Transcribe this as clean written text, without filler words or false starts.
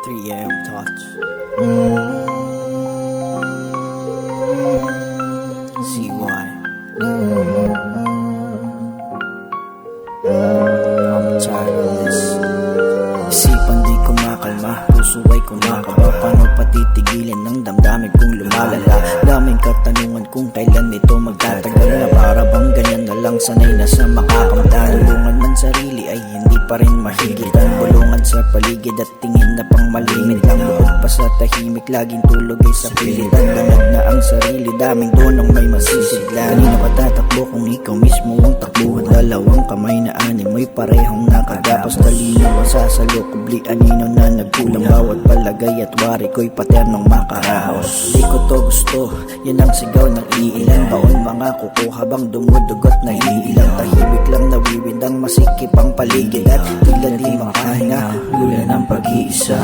3AM Touch. CY. I'm tired of this. Isipan di kumakalma, puso ay kumakaba. Paano patitigilin ng damdamin kung lumalala? Daming katanungan kung kailan ito magtatagal na. Para bang ganyan na lang, sanay na sa makakamtan. Bulungan ng sarili ay hindi pa rin mahigitan. Bulungan sa paligid at tingin na pang malimit lang. Bukod pa sa tahimik, laging tulog ay sa pilitan. Langad na ang sarili, daming donong may masisiglan. Kanina pa tatakbo kung ikaw mismo ang takbuhan? Dalawang kamay na animoy parehong nakagapos. Talino ang sasalo, kubli anino na nagkulang. Bawat palagay at wari ko'y paternong makaraos. Di ko to gusto, yan ang sigaw ng iilan. Baon mga kuko habang dumudugot na iilang. Tahimik lang nawiwindang masikip ang paligid at tila di makahinga. Lula ng pag-iisa.